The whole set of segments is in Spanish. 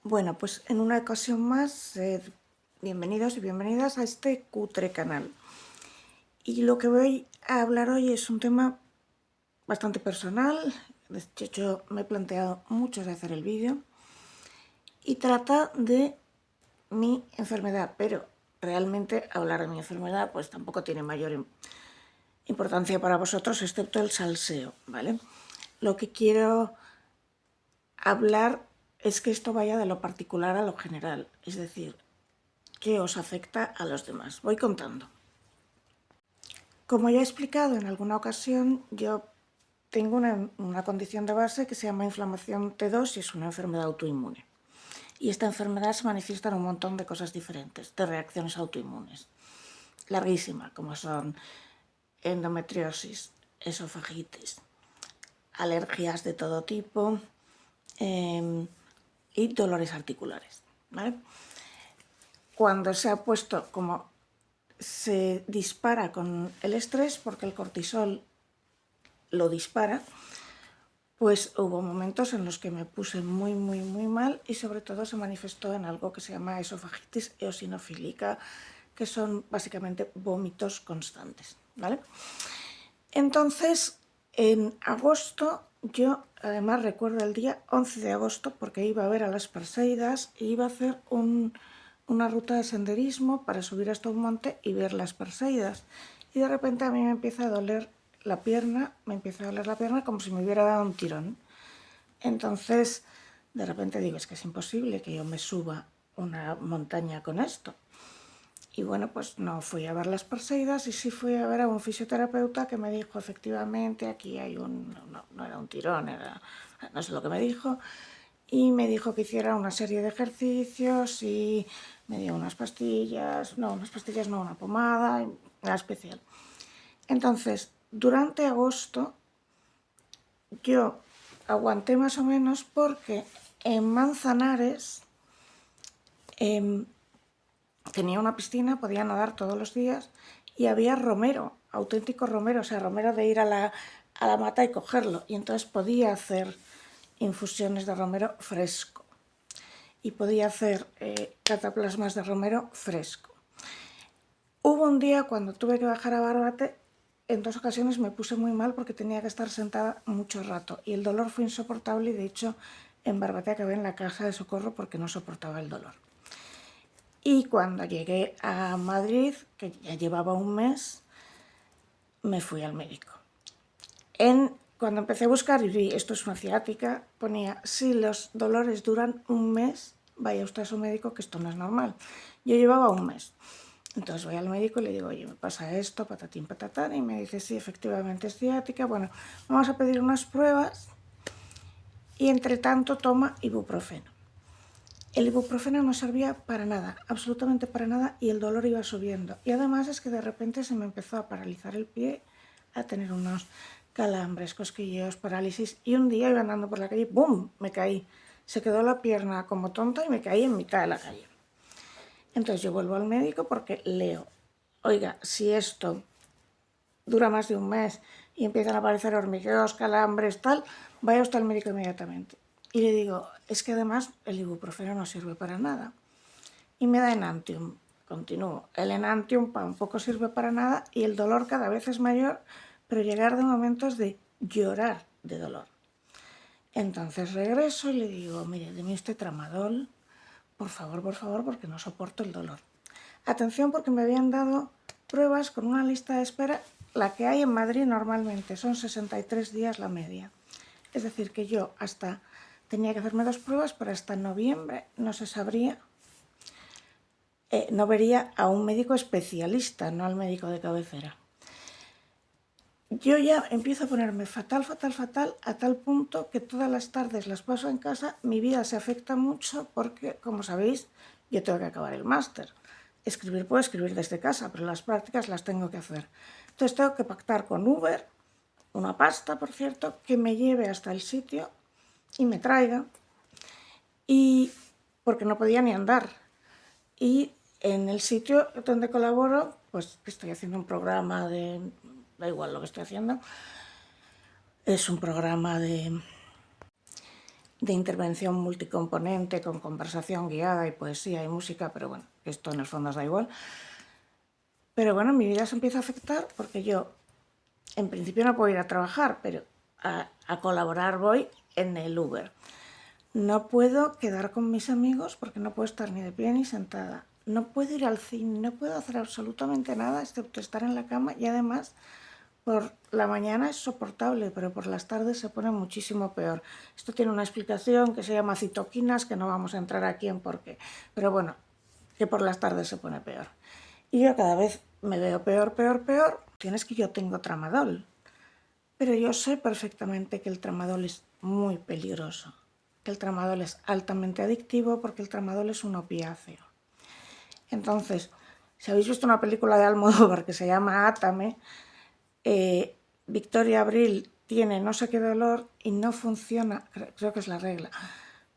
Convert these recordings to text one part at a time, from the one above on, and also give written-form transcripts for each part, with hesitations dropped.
Bueno, pues en una ocasión más, bienvenidos y bienvenidas a este cutre canal. Y lo que voy a hablar hoy es un tema bastante personal. De hecho, yo me he planteado mucho de hacer el vídeo y trata de mi enfermedad, pero realmente hablar de mi enfermedad pues tampoco tiene mayor importancia para vosotros, excepto el salseo, ¿vale? Lo que quiero hablar es que esto vaya de lo particular a lo general, es decir, qué os afecta a los demás. Voy contando. Como ya he explicado en alguna ocasión, yo tengo una condición de base que se llama inflamación T2 y es una enfermedad autoinmune. Y esta enfermedad se manifiesta en un montón de cosas diferentes, de reacciones autoinmunes. Larguísima, como son endometriosis, esofagitis, alergias de todo tipo y dolores articulares, ¿vale? Cuando se ha puesto como se dispara con el estrés, porque el cortisol lo dispara, pues hubo momentos en los que me puse muy mal y sobre todo se manifestó en algo que se llama esofagitis eosinofílica, que son básicamente vómitos constantes, ¿vale? Entonces, en agosto, yo además recuerdo el día 11 de agosto porque iba a ver a las Perseidas e iba a hacer una ruta de senderismo para subir hasta un monte y ver las Perseidas. Y de repente a mí me empieza a doler la pierna, como si me hubiera dado un tirón. Entonces, de repente digo, es que es imposible que yo me suba una montaña con esto. Y bueno, pues no fui a ver las Perseidas y sí fui a ver a un fisioterapeuta que me dijo, efectivamente, aquí hay no era un tirón, no sé lo que me dijo, y me dijo que hiciera una serie de ejercicios y me dio unas pastillas, una pomada, nada especial. Entonces, durante agosto yo aguanté más o menos porque en Manzanares tenía una piscina, podía nadar todos los días y había romero, auténtico romero, o sea, romero de ir a la mata y cogerlo. Y entonces podía hacer infusiones de romero fresco y podía hacer cataplasmas de romero fresco. Hubo un día cuando tuve que bajar a Barbate, en 2 ocasiones me puse muy mal porque tenía que estar sentada mucho rato y el dolor fue insoportable y de hecho en Barbate acabé en la caja de socorro porque no soportaba el dolor. Y cuando llegué a Madrid, que ya llevaba un mes, me fui al médico. Cuando empecé a buscar y vi esto es una ciática, ponía, si los dolores duran un mes, vaya usted a su médico que esto no es normal. Yo llevaba un mes. Entonces voy al médico y le digo, oye, me pasa esto, patatín, patatán, y me dice, sí, efectivamente es ciática, bueno, vamos a pedir unas pruebas y entre tanto toma ibuprofeno. El ibuprofeno no servía para nada, absolutamente para nada, y el dolor iba subiendo. Y además es que de repente se me empezó a paralizar el pie, a tener unos calambres, cosquilleos, parálisis, y un día iba andando por la calle, ¡bum!, me caí. Se quedó la pierna como tonta y me caí en mitad de la calle. Entonces yo vuelvo al médico porque leo, oiga, si esto dura más de un mes y empiezan a aparecer hormigueos, calambres, tal, vaya usted al médico inmediatamente. Y le digo, es que además el ibuprofeno no sirve para nada. Y me da Enantium. Continúo. El Enantium tampoco sirve para nada y el dolor cada vez es mayor, pero llegar de momentos de llorar de dolor. Entonces regreso y le digo, mire, deme usted tramadol, por favor, porque no soporto el dolor. Atención porque me habían dado pruebas con una lista de espera, la que hay en Madrid normalmente, son 63 días la media. Es decir, que yo hasta tenía que hacerme 2 pruebas, pero hasta noviembre no se sabría, no vería a un médico especialista, no al médico de cabecera. Yo ya empiezo a ponerme fatal, a tal punto que todas las tardes las paso en casa, mi vida se afecta mucho porque, como sabéis, yo tengo que acabar el máster. Escribir puedo escribir desde casa, pero las prácticas las tengo que hacer. Entonces tengo que pactar con Uber, una pasta, por cierto, que me lleve hasta el sitio y me traiga, y porque no podía ni andar. Y en el sitio donde colaboro, pues estoy haciendo un programa da igual lo que estoy haciendo, es un programa de intervención multicomponente con conversación guiada y poesía y música, pero bueno, esto en el fondo os da igual. Pero bueno, mi vida se empieza a afectar porque yo en principio no puedo ir a trabajar, pero a colaborar voy en el Uber. No puedo quedar con mis amigos porque no puedo estar ni de pie ni sentada. No puedo ir al cine, no puedo hacer absolutamente nada excepto estar en la cama y además por la mañana es soportable, pero por las tardes se pone muchísimo peor. Esto tiene una explicación que se llama citoquinas, que no vamos a entrar aquí en por qué. Pero bueno, que por las tardes se pone peor. Y yo cada vez me veo peor, peor, peor. Tienes que yo tengo tramadol. Pero yo sé perfectamente que el tramadol es muy peligroso. Que el tramadol es altamente adictivo porque el tramadol es un opiáceo. Entonces, si habéis visto una película de Almodóvar que se llama Átame, Victoria Abril tiene no sé qué dolor y no funciona, creo que es la regla,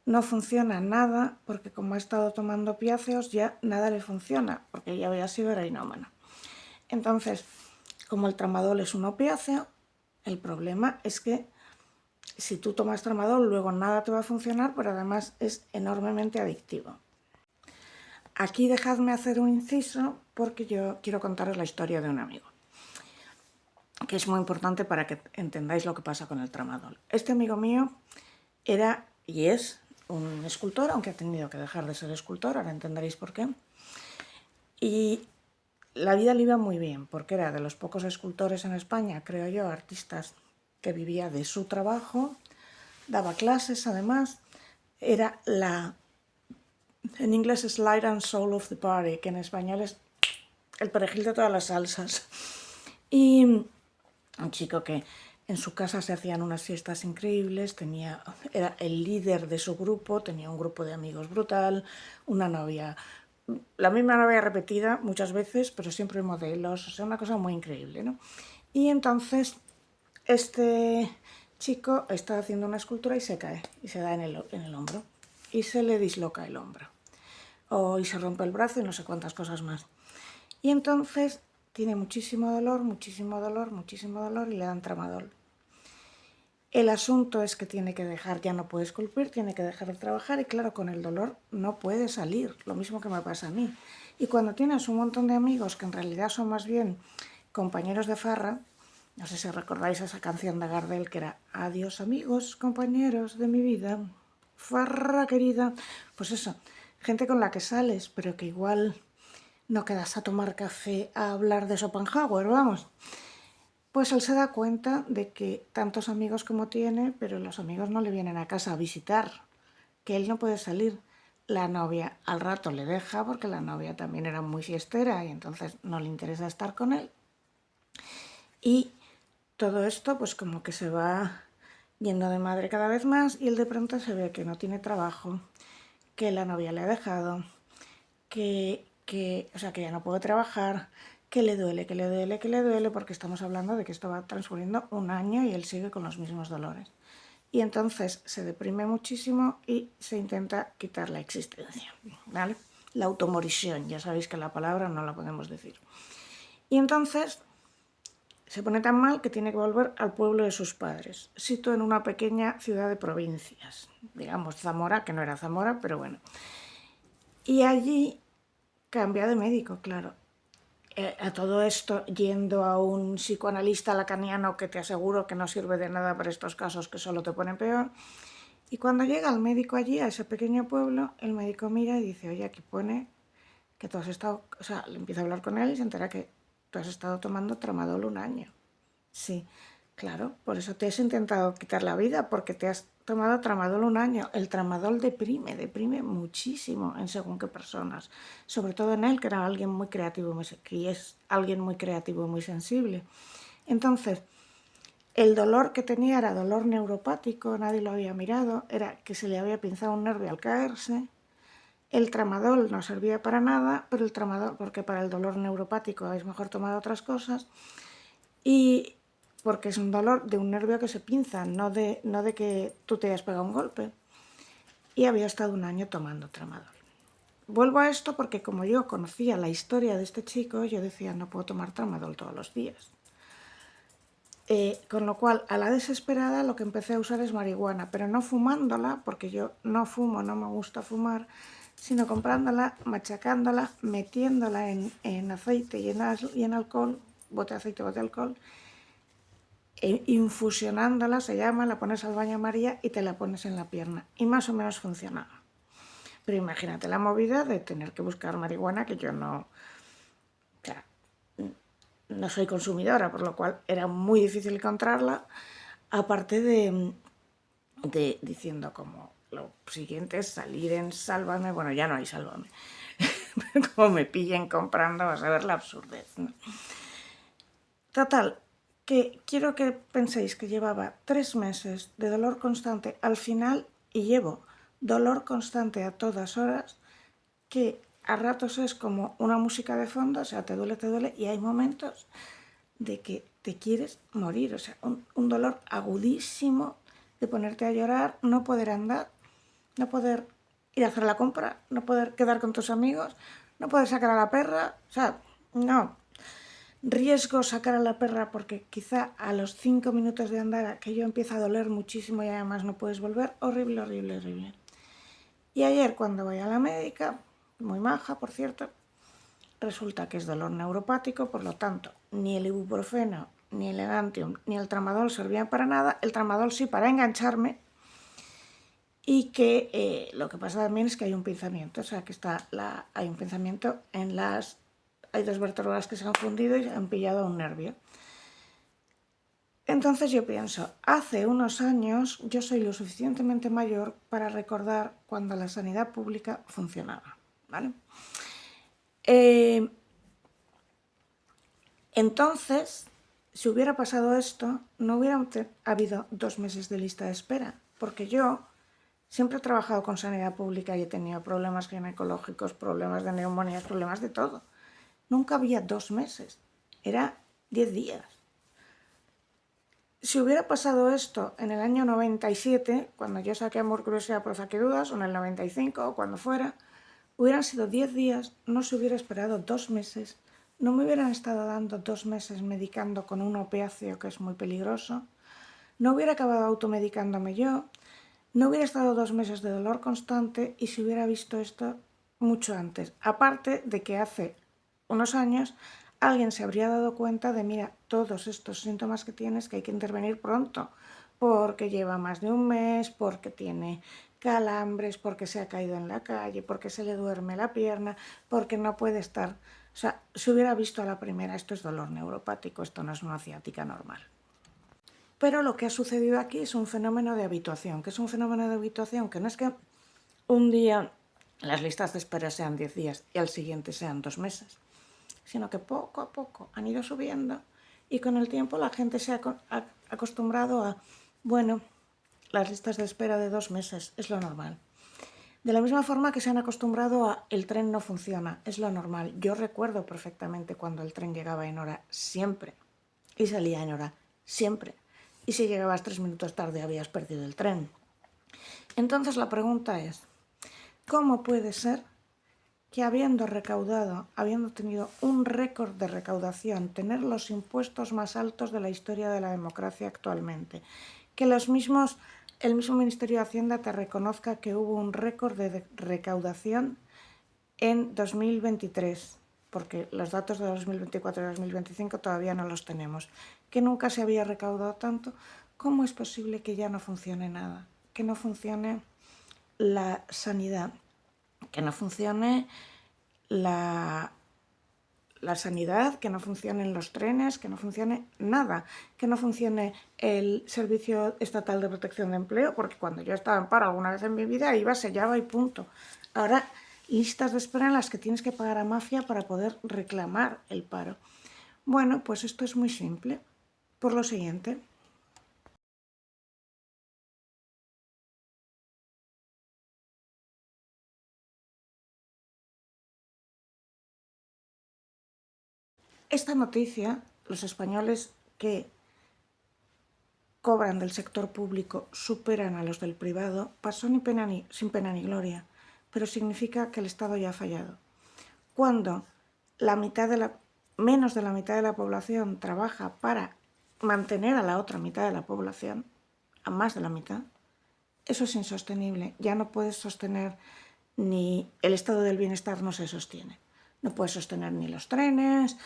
no funciona nada porque como ha estado tomando opiáceos ya nada le funciona porque ella había sido heroinómana. Entonces, como el tramadol es un opiáceo, el problema es que si tú tomas tramadol luego nada te va a funcionar, pero además es enormemente adictivo. Aquí dejadme hacer un inciso porque yo quiero contaros la historia de un amigo, que es muy importante para que entendáis lo que pasa con el tramadol. Este amigo mío era y es un escultor, aunque ha tenido que dejar de ser escultor, ahora entenderéis por qué. Y la vida le iba muy bien, porque era de los pocos escultores en España, creo yo, artistas, que vivía de su trabajo, daba clases además, era en inglés es light and soul of the party, que en español es el perejil de todas las salsas. Y un chico que en su casa se hacían unas fiestas increíbles, era el líder de su grupo, tenía un grupo de amigos brutal, una novia, la misma novia repetida muchas veces, pero siempre modelos, o sea, una cosa muy increíble, ¿no? Y entonces este chico está haciendo una escultura y se cae, y se da en el hombro, y se le disloca el hombro, y se rompe el brazo y no sé cuántas cosas más. Y entonces tiene muchísimo dolor, muchísimo dolor, muchísimo dolor y le dan tramadol. El asunto es que tiene que dejar, ya no puede esculpir, tiene que dejar de trabajar y claro, con el dolor no puede salir, lo mismo que me pasa a mí. Y cuando tienes un montón de amigos que en realidad son más bien compañeros de farra, no sé si recordáis esa canción de Gardel que era adiós amigos, compañeros de mi vida, farra querida, pues eso, gente con la que sales, pero que igual no quedas a tomar café a hablar de Schopenhauer, vamos. Pues él se da cuenta de que tantos amigos como tiene, pero los amigos no le vienen a casa a visitar, que él no puede salir. La novia al rato le deja porque la novia también era muy fiestera y entonces no le interesa estar con él. Y todo esto pues como que se va yendo de madre cada vez más y él de pronto se ve que no tiene trabajo, que la novia le ha dejado, o sea, que ya no puede trabajar, que le duele, que le duele, que le duele, porque estamos hablando de que esto va transcurriendo un año y él sigue con los mismos dolores. Y entonces se deprime muchísimo y se intenta quitar la existencia, ¿vale? La automorisión, ya sabéis que la palabra no la podemos decir. Y entonces se pone tan mal que tiene que volver al pueblo de sus padres, situado en una pequeña ciudad de provincias, digamos Zamora, que no era Zamora, pero bueno. Y allí cambia de médico, claro. A todo esto yendo a un psicoanalista lacaniano que te aseguro que no sirve de nada para estos casos, que solo te ponen peor. Y cuando llega el médico allí, a ese pequeño pueblo, el médico mira y dice, oye, aquí pone que tú has estado, o sea, le empieza a hablar con él y se entera que tú has estado tomando tramadol un año. Sí, claro, por eso te has intentado quitar la vida, porque te has tomado tramadol un año. El tramadol deprime muchísimo en según qué personas, sobre todo en él, que era alguien muy creativo, que es alguien muy creativo y muy sensible. Entonces, el dolor que tenía era dolor neuropático, nadie lo había mirado, era que se le había pinzado un nervio al caerse. El tramadol no servía para nada, pero el tramadol, porque para el dolor neuropático es mejor tomar otras cosas, y porque es un dolor de un nervio que se pinza, no de que tú te hayas pegado un golpe. Y había estado un año tomando tramadol. Vuelvo a esto porque como yo conocía la historia de este chico, yo decía, no puedo tomar tramadol todos los días. Con lo cual, a la desesperada, lo que empecé a usar es marihuana, pero no fumándola, porque yo no fumo, no me gusta fumar, sino comprándola, machacándola, metiéndola en aceite y en alcohol, bote de aceite, bote de alcohol, infusionándola, se llama, la pones al baño María y te la pones en la pierna. Y más o menos funcionaba. Pero imagínate la movida de tener que buscar marihuana, que yo no, o sea, no soy consumidora, por lo cual era muy difícil encontrarla, aparte de diciendo como lo siguiente es salir en Sálvame, bueno, ya no hay Sálvame, como me pillen comprando vas a ver la absurdez, ¿no? Total, que quiero que penséis que llevaba 3 meses de dolor constante al final y llevo dolor constante a todas horas, que a ratos es como una música de fondo, o sea, te duele, y hay momentos de que te quieres morir, o sea, un dolor agudísimo de ponerte a llorar, no poder andar, no poder ir a hacer la compra, no poder quedar con tus amigos, no poder sacar a la perra, o sea, no. Riesgo sacar a la perra porque quizá a los 5 minutos de andar aquello empieza a doler muchísimo y además no puedes volver, horrible, horrible, horrible. Y ayer cuando voy a la médica, muy maja por cierto, resulta que es dolor neuropático, por lo tanto, ni el ibuprofeno, ni el Elantium, ni el tramadol servían para nada, el tramadol sí para engancharme, y que lo que pasa también es que hay un pinzamiento, o sea que hay un pinzamiento en hay 2 vértebras que se han fundido y han pillado un nervio. Entonces yo pienso, hace unos años yo soy lo suficientemente mayor para recordar cuando la sanidad pública funcionaba, ¿vale? Entonces, si hubiera pasado esto, no hubiera habido 2 meses de lista de espera, porque yo siempre he trabajado con sanidad pública y he tenido problemas ginecológicos, problemas de neumonías, problemas de todo. Nunca había 2 meses, era 10 días. Si hubiera pasado esto en el año 97, cuando yo saqué Amor, Curiosidad, Proeza, que Dudas, o en el 95, o cuando fuera, hubieran sido 10 días, no se hubiera esperado 2 meses, no me hubieran estado dando 2 meses medicando con un opiáceo que es muy peligroso, no hubiera acabado automedicándome yo, no hubiera estado 2 meses de dolor constante y se hubiera visto esto mucho antes. Aparte de que hace unos años alguien se habría dado cuenta de, mira, todos estos síntomas que tienes, que hay que intervenir pronto, porque lleva más de un mes, porque tiene calambres, porque se ha caído en la calle, porque se le duerme la pierna, porque no puede estar. O sea, se hubiera visto a la primera, esto es dolor neuropático, esto no es una ciática normal. Pero lo que ha sucedido aquí es un fenómeno de habituación, que es un fenómeno de habituación que no es que un día las listas de espera sean 10 días y al siguiente sean 2 meses, sino que poco a poco han ido subiendo y con el tiempo la gente se ha acostumbrado a, bueno, las listas de espera de 2 meses es lo normal. De la misma forma que se han acostumbrado a el tren no funciona, es lo normal. Yo recuerdo perfectamente cuando el tren llegaba en hora siempre y salía en hora siempre. Y si llegabas 3 minutos tarde habías perdido el tren. Entonces la pregunta es, ¿cómo puede ser que habiendo tenido un récord de recaudación, tener los impuestos más altos de la historia de la democracia actualmente, que el mismo Ministerio de Hacienda te reconozca que hubo un récord de recaudación en 2023, porque los datos de 2024 y 2025 todavía no los tenemos, que nunca se había recaudado tanto? ¿Cómo es posible que ya no funcione nada? Que no funcione la sanidad, que no funcione la sanidad, que no funcionen los trenes, que no funcione nada, que no funcione el Servicio Estatal de Protección de Empleo, porque cuando yo estaba en paro alguna vez en mi vida iba, sellaba y punto. Ahora, listas de espera en las que tienes que pagar a mafia para poder reclamar el paro. Bueno, pues esto es muy simple. Por lo siguiente, esta noticia, los españoles que cobran del sector público superan a los del privado, pasó sin pena ni gloria, pero significa que el Estado ya ha fallado. Cuando menos de la mitad de la población trabaja para mantener a la otra mitad de la población, a más de la mitad, eso es insostenible. Ya no puedes sostener ni el estado del bienestar, no se sostiene. No puedes sostener ni los trenes,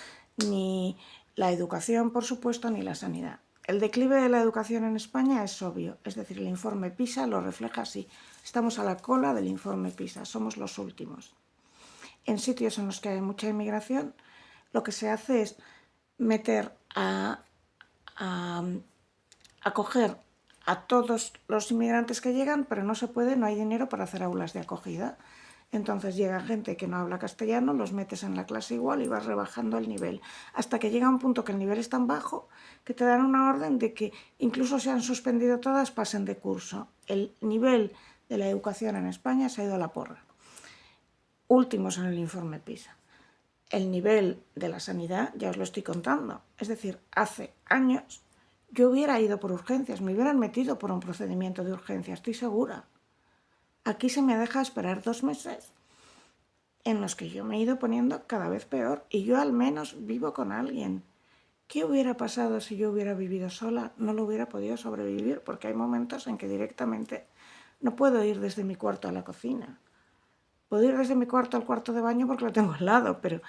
ni la educación, por supuesto, ni la sanidad. El declive de la educación en España es obvio, es decir, el informe PISA lo refleja así. Estamos a la cola del informe PISA, somos los últimos. En sitios en los que hay mucha inmigración, lo que se hace es meter a acoger a todos los inmigrantes que llegan, pero no se puede, no hay dinero para hacer aulas de acogida. Entonces llega gente que no habla castellano, los metes en la clase igual y vas rebajando el nivel, hasta que llega un punto que el nivel es tan bajo que te dan una orden de que incluso se han suspendido todas, pasen de curso. El nivel de la educación en España se ha ido a la porra. Últimos en el informe PISA. El nivel de la sanidad, ya os lo estoy contando, es decir, hace años yo hubiera ido por urgencias, me hubieran metido por un procedimiento de urgencia, estoy segura. Aquí se me deja esperar 2 meses en los que yo me he ido poniendo cada vez peor y yo al menos vivo con alguien. ¿Qué hubiera pasado si yo hubiera vivido sola? No lo hubiera podido sobrevivir porque hay momentos en que directamente no puedo ir desde mi cuarto a la cocina. Puedo ir desde mi cuarto al cuarto de baño porque lo tengo al lado, pero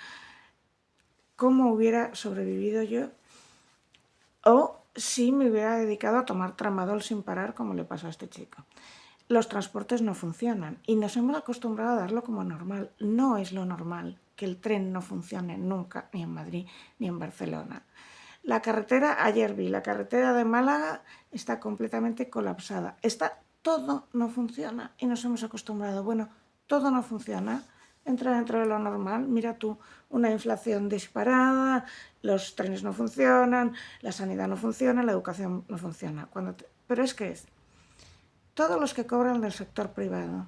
¿cómo hubiera sobrevivido yo? O si me hubiera dedicado a tomar tramadol sin parar, como le pasó a este chico. Los transportes no funcionan y nos hemos acostumbrado a darlo como normal. No es lo normal que el tren no funcione nunca, ni en Madrid ni en Barcelona. La carretera, ayer vi, la carretera de Málaga está completamente colapsada. Todo no funciona y nos hemos acostumbrado. Bueno, todo no funciona. Entra dentro de lo normal. Mira tú, una inflación disparada, los trenes no funcionan, la sanidad no funciona, la educación no funciona. Pero es que todos los que cobran del sector privado.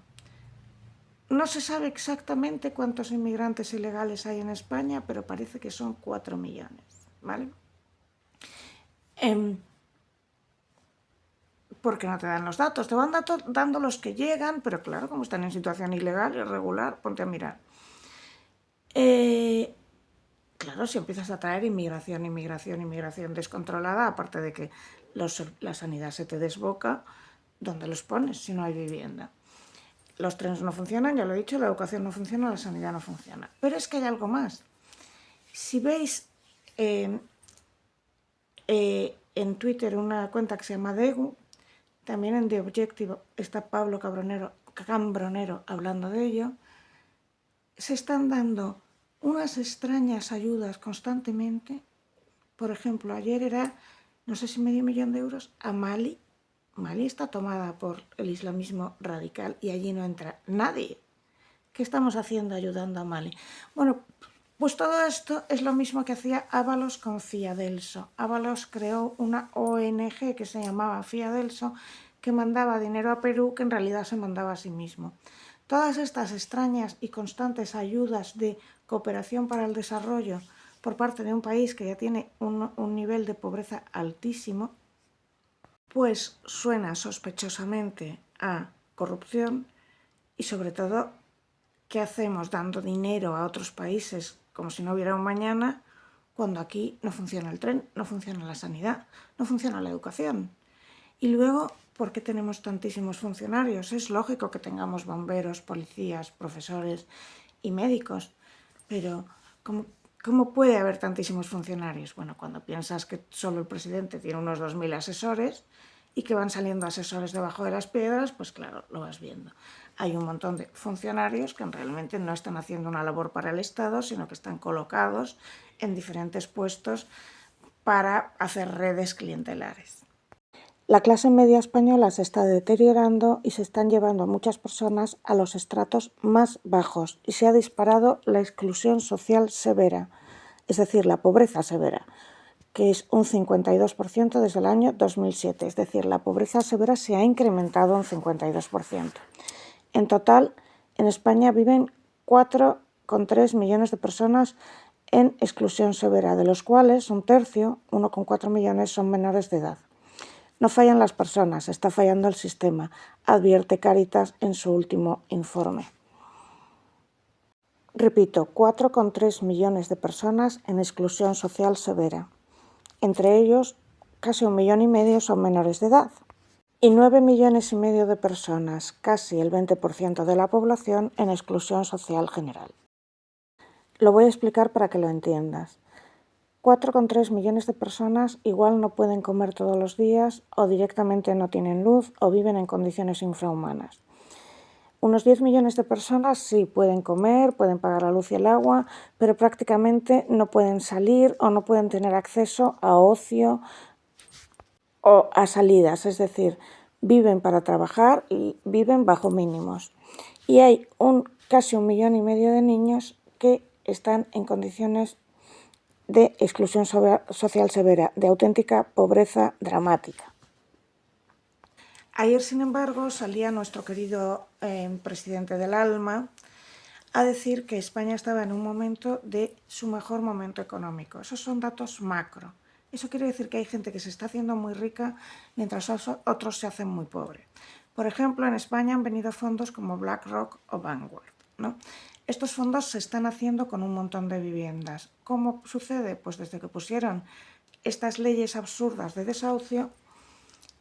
No se sabe exactamente cuántos inmigrantes ilegales hay en España, pero parece que son 4 millones, ¿vale? Porque no te dan los datos, te van dando los que llegan, pero claro, como están en situación ilegal, irregular, ponte a mirar. Claro, si empiezas a traer inmigración descontrolada, aparte de que la sanidad se te desboca, ¿dónde los pones si no hay vivienda? Los trenes no funcionan, ya lo he dicho, la educación no funciona, la sanidad no funciona. Pero es que hay algo más. Si veis en Twitter una cuenta que se llama Degu, también en The Objective está Pablo Cambronero hablando de ello, se están dando unas extrañas ayudas constantemente. Por ejemplo, ayer era, no sé si $500,000 a Mali. Mali está tomada por el islamismo radical y allí no entra nadie. ¿Qué estamos haciendo ayudando a Mali? Bueno, pues todo esto es lo mismo que hacía Ábalos con Fiadelso. Ábalos creó una ONG que se llamaba Fiadelso, que mandaba dinero a Perú, que en realidad se mandaba a sí mismo. Todas estas extrañas y constantes ayudas de cooperación para el desarrollo por parte de un país que ya tiene un nivel de pobreza altísimo, pues suena sospechosamente a corrupción y sobre todo, ¿qué hacemos dando dinero a otros países como si no hubiera un mañana cuando aquí no funciona el tren, no funciona la sanidad, no funciona la educación? Y luego, ¿por qué tenemos tantísimos funcionarios? Es lógico que tengamos bomberos, policías, profesores y médicos, pero ¿cómo puede haber tantísimos funcionarios? Bueno, cuando piensas que solo el presidente tiene unos 2.000 asesores y que van saliendo asesores debajo de las piedras, pues claro, lo vas viendo. Hay un montón de funcionarios que realmente no están haciendo una labor para el Estado, sino que están colocados en diferentes puestos para hacer redes clientelares. La clase media española se está deteriorando y se están llevando a muchas personas a los estratos más bajos y se ha disparado la exclusión social severa, es decir, la pobreza severa, que es un 52% desde el año 2007, es decir, la pobreza severa se ha incrementado un 52%. En total, en España viven 4,3 millones de personas en exclusión severa, de los cuales un tercio, 1,4 millones, son menores de edad. No fallan las personas, está fallando el sistema, advierte Cáritas en su último informe. Repito, 4,3 millones de personas en exclusión social severa. Entre ellos, casi 1,5 millones son menores de edad. Y 9,5 millones de personas, casi el 20% de la población, en exclusión social general. Lo voy a explicar para que lo entiendas. 4,3 millones de personas igual no pueden comer todos los días, o directamente no tienen luz, o viven en condiciones infrahumanas. Unos 10 millones de personas sí pueden comer, pueden pagar la luz y el agua, pero prácticamente no pueden salir o no pueden tener acceso a ocio o a salidas, es decir, viven para trabajar y viven bajo mínimos. Y hay casi 1,5 millones de niños que están en condiciones de exclusión social severa, de auténtica pobreza dramática. Ayer, sin embargo, salía nuestro querido presidente del ALMA a decir que España estaba en un momento de su mejor momento económico. Esos son datos macro. Eso quiere decir que hay gente que se está haciendo muy rica mientras otros se hacen muy pobres. Por ejemplo, en España han venido fondos como BlackRock o Vanguard, ¿no? Estos fondos se están haciendo con un montón de viviendas. ¿Cómo sucede? Pues desde que pusieron estas leyes absurdas de desahucio,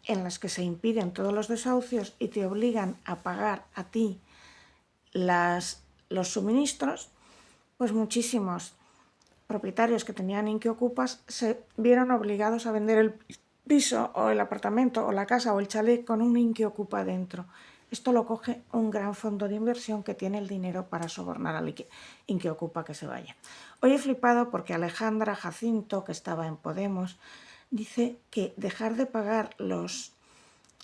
en las que se impiden todos los desahucios y te obligan a pagar a ti los suministros, pues muchísimos propietarios que tenían Inquiocupas se vieron obligados a vender el piso o el apartamento o la casa o el chalet con un Inquiocupa dentro. Esto lo coge un gran fondo de inversión que tiene el dinero para sobornar al Inquiocupa que se vaya. Hoy he flipado porque Alejandra Jacinto, que estaba en Podemos, dice que dejar de pagar los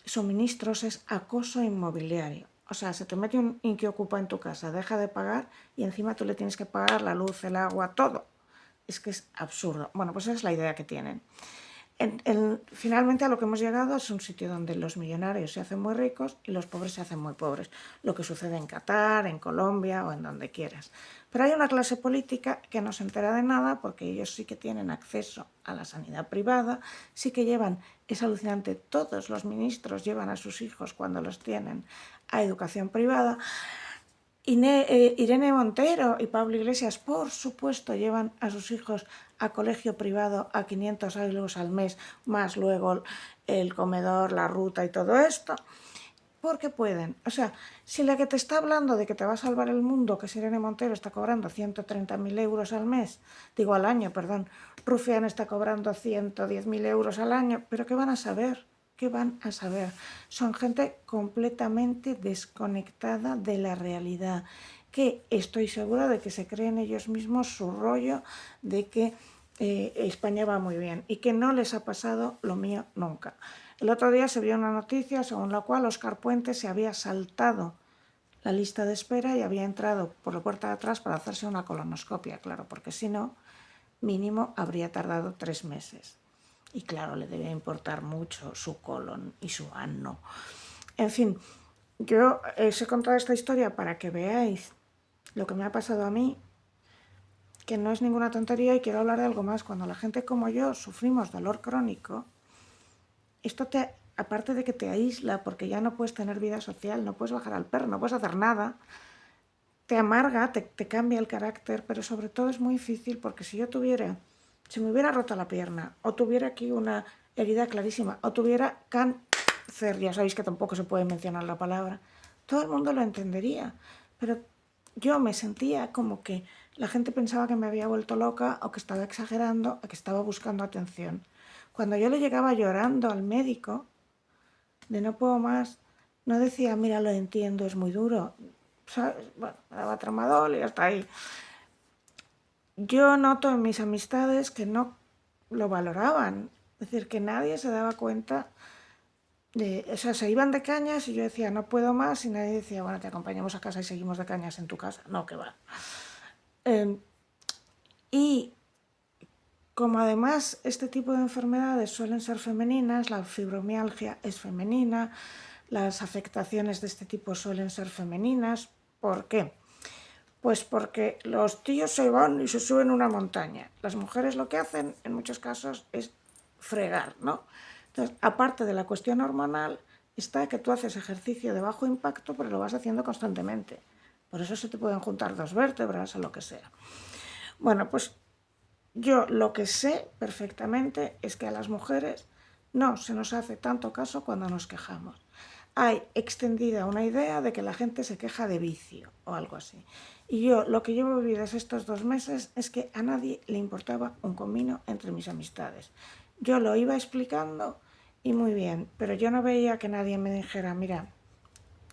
suministros es acoso inmobiliario. O sea, se te mete un Inquiocupa en tu casa, deja de pagar y encima tú le tienes que pagar la luz, el agua, todo. Es que es absurdo. Bueno, pues esa es la idea que tienen. Finalmente a lo que hemos llegado es un sitio donde los millonarios se hacen muy ricos y los pobres se hacen muy pobres. Lo que sucede en Qatar, en Colombia o en donde quieras. Pero hay una clase política que no se entera de nada porque ellos sí que tienen acceso a la sanidad privada, sí que llevan, es alucinante, todos los ministros llevan a sus hijos cuando los tienen a educación privada. Irene Montero y Pablo Iglesias, por supuesto, llevan a sus hijos a colegio privado a 500 euros al mes, más luego el comedor, la ruta y todo esto, porque pueden. O sea, si la que te está hablando de que te va a salvar el mundo, que es Irene Montero, está cobrando 130.000 euros al mes, digo al año, perdón, Rufián está cobrando 110.000 euros al año, pero ¿qué van a saber? ¿Qué van a saber? Son gente completamente desconectada de la realidad, que estoy segura de que se creen ellos mismos su rollo de que España va muy bien y que no les ha pasado lo mío nunca. El otro día se vio una noticia según la cual Óscar Puente se había saltado la lista de espera y había entrado por la puerta de atrás para hacerse una colonoscopia, claro, porque si no, mínimo habría tardado 3 meses. Y claro, le debe importar mucho su colon y su ano. En fin, yo os he contado esta historia para que veáis lo que me ha pasado a mí, que no es ninguna tontería, y quiero hablar de algo más. Cuando la gente como yo sufrimos dolor crónico, esto aparte de que te aísla porque ya no puedes tener vida social, no puedes bajar al perro, no puedes hacer nada, te amarga, te cambia el carácter, pero sobre todo es muy difícil porque si me hubiera roto la pierna, o tuviera aquí una herida clarísima, o tuviera cáncer, ya sabéis que tampoco se puede mencionar la palabra, todo el mundo lo entendería, pero yo me sentía como que la gente pensaba que me había vuelto loca o que estaba exagerando o que estaba buscando atención. Cuando yo le llegaba llorando al médico, de no puedo más, no decía, mira, lo entiendo, es muy duro, ¿sabes? Bueno, me daba tramadol y hasta ahí. Yo noto en mis amistades que no lo valoraban, es decir, que nadie se daba cuenta o sea, se iban de cañas y yo decía, no puedo más, y nadie decía, bueno, te acompañamos a casa y seguimos de cañas en tu casa. No, que va. Y como además este tipo de enfermedades suelen ser femeninas, la fibromialgia es femenina, las afectaciones de este tipo suelen ser femeninas. ¿Por qué? Pues porque los tíos se van y se suben una montaña. Las mujeres lo que hacen en muchos casos es fregar, ¿no? Entonces, aparte de la cuestión hormonal, está que tú haces ejercicio de bajo impacto, pero lo vas haciendo constantemente. Por eso se te pueden juntar 2 vértebras o lo que sea. Bueno, pues yo lo que sé perfectamente es que a las mujeres No se nos hace tanto caso cuando nos quejamos. Hay extendida una idea de que la gente se queja de vicio o algo así. Y yo lo que llevo vividos estos 2 meses es que a nadie le importaba un comino entre mis amistades. Yo lo iba explicando y muy bien, pero yo no veía que nadie me dijera, mira,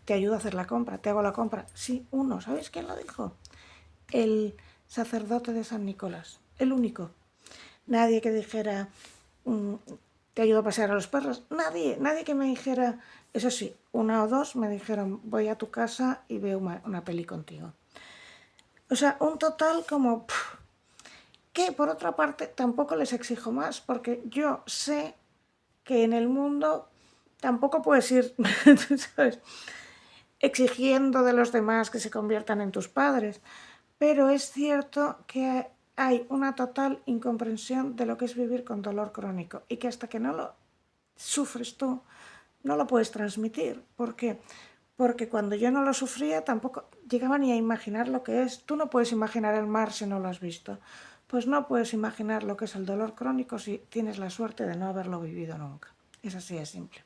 te ayudo a hacer la compra, te hago la compra. Sí, uno, ¿sabes quién lo dijo? El sacerdote de San Nicolás, el único. Nadie que dijera, te ayudo a pasear a los perros. Nadie que me dijera, eso sí, una o dos me dijeron, voy a tu casa y veo una peli contigo. O sea, un total como, que por otra parte tampoco les exijo más, porque yo sé que en el mundo tampoco puedes ir, ¿sabes?, exigiendo de los demás que se conviertan en tus padres. Pero es cierto que hay una total incomprensión de lo que es vivir con dolor crónico y que hasta que no lo sufres tú, no lo puedes transmitir. ¿Por qué? Porque cuando yo no lo sufría tampoco llegaba ni a imaginar lo que es. Tú no puedes imaginar el mar si no lo has visto. Pues no puedes imaginar lo que es el dolor crónico si tienes la suerte de no haberlo vivido nunca. Es así de simple.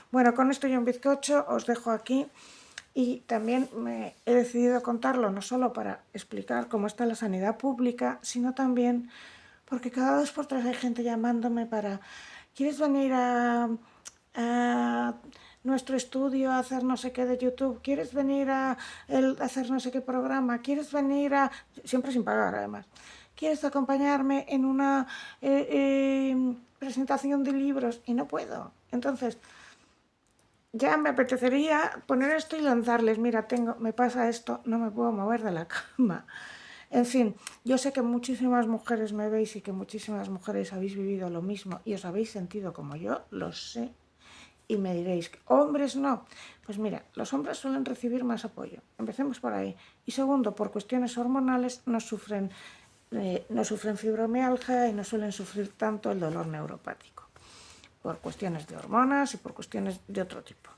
Bueno, con esto yo un bizcocho os dejo aquí. Y también me he decidido contarlo no solo para explicar cómo está la sanidad pública, sino también porque cada 2 por 3 hay gente llamándome para, ¿quieres venir a nuestro estudio a hacer no sé qué de YouTube? ¿Quieres venir a hacer no sé qué programa? ¿Quieres venir a...? Siempre sin pagar, además. ¿Quieres acompañarme en una presentación de libros? Y no puedo. Entonces, ya me apetecería poner esto y lanzarles, mira, me pasa esto, no me puedo mover de la cama. En fin, yo sé que muchísimas mujeres me veis y que muchísimas mujeres habéis vivido lo mismo y os habéis sentido como yo, lo sé. Y me diréis, hombres no. Pues mira, los hombres suelen recibir más apoyo. Empecemos por ahí. Y segundo, por cuestiones hormonales no sufren fibromialgia y no suelen sufrir tanto el dolor neuropático. Por cuestiones de hormonas y por cuestiones de otro tipo.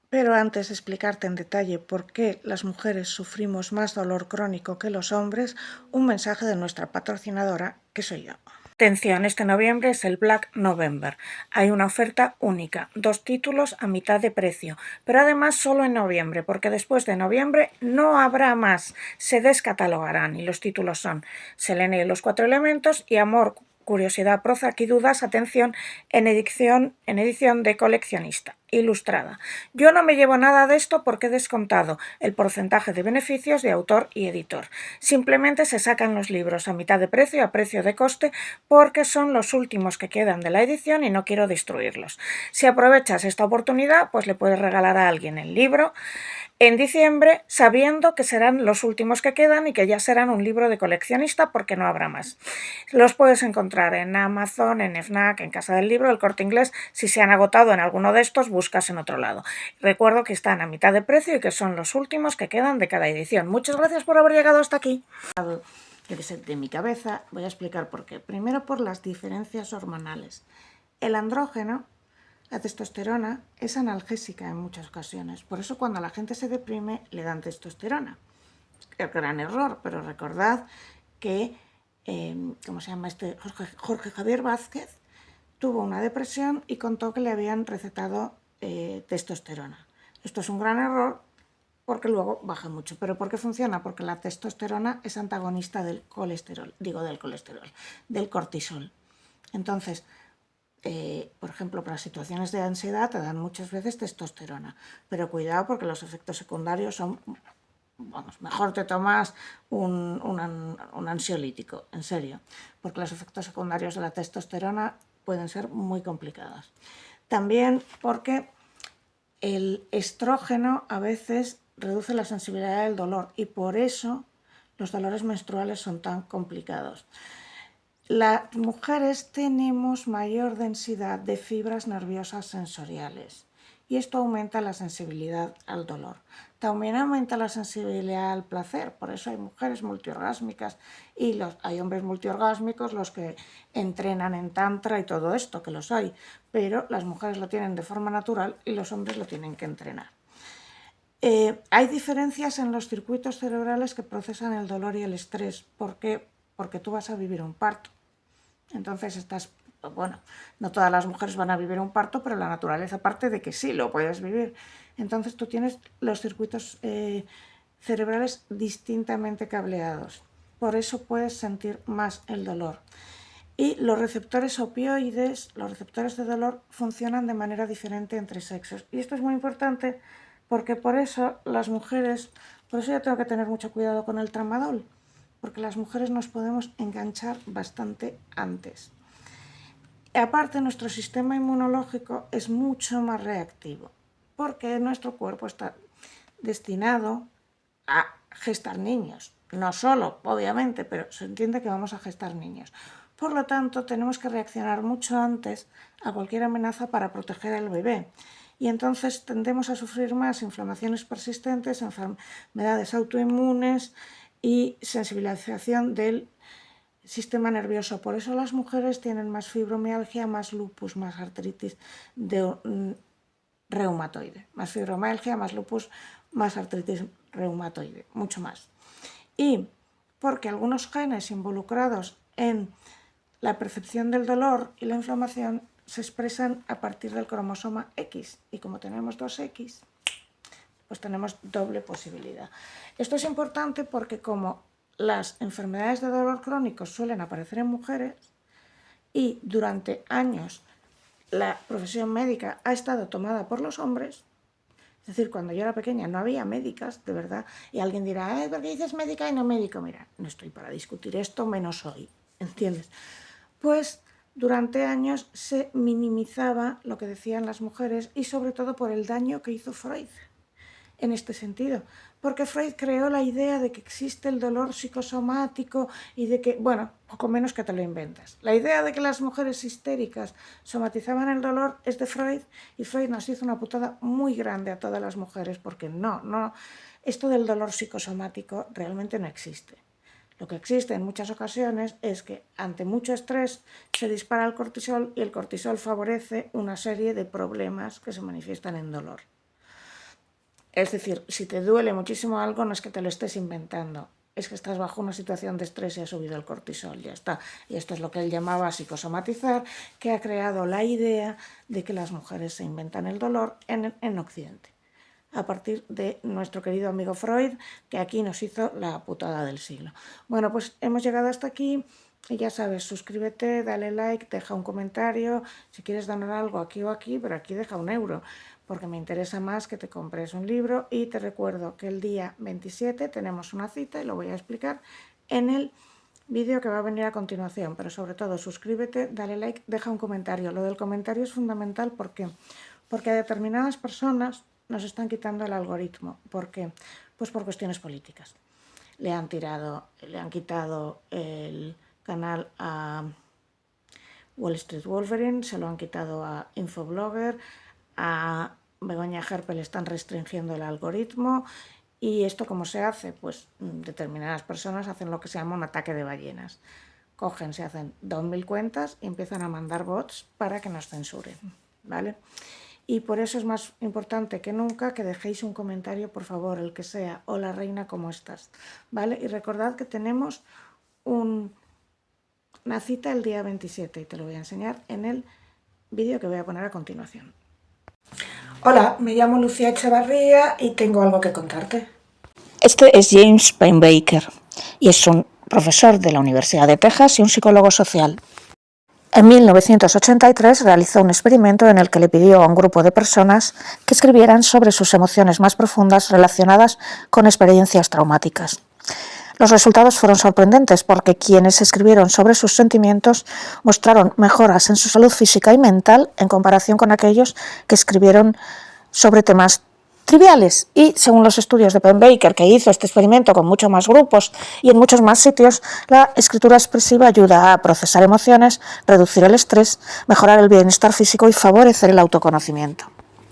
Pero antes de explicarte en detalle por qué las mujeres sufrimos más dolor crónico que los hombres, un mensaje de nuestra patrocinadora, que soy yo. Atención, este noviembre es el Black November. Hay una oferta única, 2 títulos a mitad de precio, pero además solo en noviembre, porque después de noviembre no habrá más, se descatalogarán y los títulos son Selene y los 4 elementos y Amor, Curiosidad, Proza y Dudas, atención, en edición de coleccionista, ilustrada. Yo no me llevo nada de esto porque he descontado el porcentaje de beneficios de autor y editor. Simplemente se sacan los libros a mitad de precio, a precio de coste, porque son los últimos que quedan de la edición y no quiero destruirlos. Si aprovechas esta oportunidad, pues le puedes regalar a alguien el libro en diciembre, sabiendo que serán los últimos que quedan y que ya serán un libro de coleccionista porque no habrá más. Los puedes encontrar en Amazon, en Fnac, en Casa del Libro, El Corte Inglés. Si se han agotado en alguno de estos, buscas en otro lado. Recuerdo que están a mitad de precio y que son los últimos que quedan de cada edición. Muchas gracias por haber llegado hasta aquí. De mi cabeza voy a explicar por qué. Primero, por las diferencias hormonales. El andrógeno, la testosterona, es analgésica en muchas ocasiones. Por eso cuando la gente se deprime le dan testosterona. Es gran error, pero recordad que, ¿cómo se llama este? Jorge Javier Vázquez tuvo una depresión y contó que le habían recetado testosterona. Esto es un gran error porque luego baja mucho. ¿Pero por qué funciona? Porque la testosterona es antagonista del del cortisol. Entonces, por ejemplo, para situaciones de ansiedad te dan muchas veces testosterona, pero cuidado porque los efectos secundarios son, vamos, mejor te tomas un ansiolítico, en serio, porque los efectos secundarios de la testosterona pueden ser muy complicados. También porque el estrógeno a veces reduce la sensibilidad del dolor y por eso los dolores menstruales son tan complicados. Las mujeres tenemos mayor densidad de fibras nerviosas sensoriales y esto aumenta la sensibilidad al dolor. También aumenta la sensibilidad al placer, por eso hay mujeres multiorgásmicas y hay hombres multiorgásmicos los que entrenan en tantra y todo esto, que los hay, pero las mujeres lo tienen de forma natural y los hombres lo tienen que entrenar. Hay diferencias en los circuitos cerebrales que procesan el dolor y el estrés. ¿Por qué? Porque tú vas a vivir un parto. Entonces estás bueno, no todas las mujeres van a vivir un parto, pero la naturaleza parte de que sí lo puedes vivir. Entonces tú tienes los circuitos cerebrales distintamente cableados. Por eso puedes sentir más el dolor. Y los receptores opioides, los receptores de dolor, funcionan de manera diferente entre sexos. Y esto es muy importante porque por eso las mujeres, por eso yo tengo que tener mucho cuidado con el tramadol, porque las mujeres nos podemos enganchar bastante antes. Aparte, nuestro sistema inmunológico es mucho más reactivo, porque nuestro cuerpo está destinado a gestar niños. No solo, obviamente, pero se entiende que vamos a gestar niños. Por lo tanto, tenemos que reaccionar mucho antes a cualquier amenaza para proteger al bebé. Y entonces tendemos a sufrir más inflamaciones persistentes, enfermedades autoinmunes y sensibilización del sistema nervioso. Por eso las mujeres tienen más fibromialgia, más lupus, más artritis reumatoide. Más fibromialgia, más lupus, más artritis reumatoide, mucho más. Y porque algunos genes involucrados en la percepción del dolor y la inflamación se expresan a partir del cromosoma X. Y como tenemos 2X, pues tenemos doble posibilidad. Esto es importante porque como las enfermedades de dolor crónico suelen aparecer en mujeres y durante años la profesión médica ha estado tomada por los hombres, es decir, cuando yo era pequeña no había médicas, de verdad, y alguien dirá, ¿por qué dices médica y no médico? Mira, no estoy para discutir esto, menos hoy, ¿entiendes? Pues durante años se minimizaba lo que decían las mujeres y sobre todo por el daño que hizo Freud en este sentido, porque Freud creó la idea de que existe el dolor psicosomático y de que, bueno, poco menos que te lo inventas. La idea de que las mujeres histéricas somatizaban el dolor es de Freud y Freud nos hizo una putada muy grande a todas las mujeres porque no, esto del dolor psicosomático realmente no existe. Lo que existe en muchas ocasiones es que ante mucho estrés se dispara el cortisol y el cortisol favorece una serie de problemas que se manifiestan en dolor. Es decir, si te duele muchísimo algo no es que te lo estés inventando, es que estás bajo una situación de estrés y ha subido el cortisol, ya está. Y esto es lo que él llamaba psicosomatizar, que ha creado la idea de que las mujeres se inventan el dolor en Occidente, a partir de nuestro querido amigo Freud, que aquí nos hizo la putada del siglo. Bueno, pues hemos llegado hasta aquí. Y ya sabes, suscríbete, dale like, deja un comentario, si quieres donar algo aquí o aquí, pero aquí deja €1, porque me interesa más que te compres un libro. Y te recuerdo que el día 27 tenemos una cita, y lo voy a explicar en el vídeo que va a venir a continuación, pero sobre todo suscríbete, dale like, deja un comentario. Lo del comentario es fundamental porque a determinadas personas nos están quitando el algoritmo. ¿Por qué? Pues por cuestiones políticas. Le han quitado el canal a Wall Street Wolverine, se lo han quitado a Infoblogger, a Begoña Herpe le están restringiendo el algoritmo. ¿Y esto cómo se hace? Pues determinadas personas hacen lo que se llama un ataque de ballenas. Cogen, se hacen 2000 cuentas y empiezan a mandar bots para que nos censuren, ¿vale? Y por eso es más importante que nunca que dejéis un comentario, por favor, el que sea. Hola reina, ¿cómo estás? ¿Vale? Y recordad que tenemos una cita el día 27 y te lo voy a enseñar en el vídeo que voy a poner a continuación. Hola, me llamo Lucía Echevarría y tengo algo que contarte. Este es James Pennebaker y es un profesor de la Universidad de Texas y un psicólogo social. En 1983 realizó un experimento en el que le pidió a un grupo de personas que escribieran sobre sus emociones más profundas relacionadas con experiencias traumáticas. Los resultados fueron sorprendentes porque quienes escribieron sobre sus sentimientos mostraron mejoras en su salud física y mental en comparación con aquellos que escribieron sobre temas triviales. Y según los estudios de Pennebaker, que hizo este experimento con muchos más grupos y en muchos más sitios, la escritura expresiva ayuda a procesar emociones, reducir el estrés, mejorar el bienestar físico y favorecer el autoconocimiento.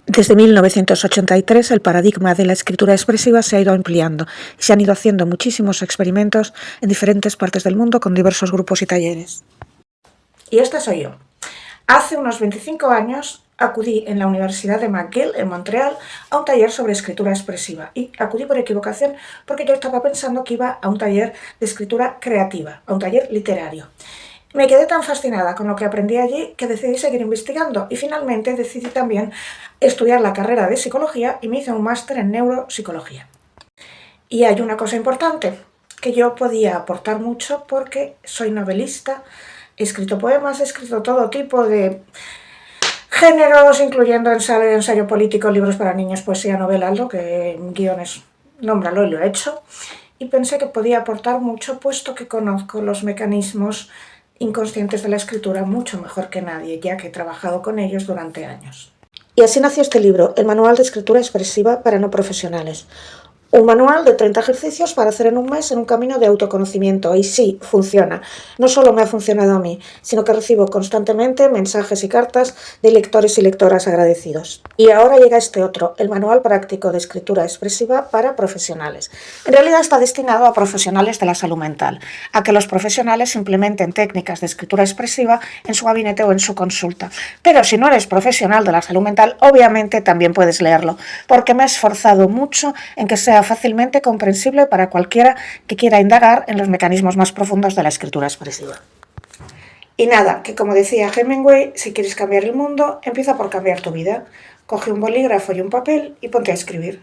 Desde 1983 el paradigma de la escritura expresiva se ha ido ampliando y se han ido haciendo muchísimos experimentos en diferentes partes del mundo con diversos grupos y talleres. Y esta soy yo. Hace unos 25 años acudí en la Universidad de McGill, en Montreal, a un taller sobre escritura expresiva. Y acudí por equivocación porque yo estaba pensando que iba a un taller de escritura creativa, a un taller literario. Me quedé tan fascinada con lo que aprendí allí que decidí seguir investigando y finalmente decidí también estudiar la carrera de psicología y me hice un máster en neuropsicología. Y hay una cosa importante, que yo podía aportar mucho porque soy novelista, he escrito poemas, he escrito todo tipo de géneros, incluyendo ensayo político, libros para niños, poesía, novela, lo que guiones, nómbralo y lo he hecho. Y pensé que podía aportar mucho puesto que conozco los mecanismos inconscientes de la escritura mucho mejor que nadie, ya que he trabajado con ellos durante años. Y así nació este libro, el Manual de Escritura Expresiva para No Profesionales. Un manual de 30 ejercicios para hacer en un mes en un camino de autoconocimiento. Y sí, funciona. No solo me ha funcionado a mí, sino que recibo constantemente mensajes y cartas de lectores y lectoras agradecidos. Y ahora llega este otro, el Manual Práctico de Escritura Expresiva para Profesionales. En realidad está destinado a profesionales de la salud mental, a que los profesionales implementen técnicas de escritura expresiva en su gabinete o en su consulta. Pero si no eres profesional de la salud mental, obviamente también puedes leerlo, porque me he esforzado mucho en que sea fácilmente comprensible para cualquiera que quiera indagar en los mecanismos más profundos de la escritura expresiva. Y nada, que como decía Hemingway, si quieres cambiar el mundo, empieza por cambiar tu vida. Coge un bolígrafo y un papel y ponte a escribir.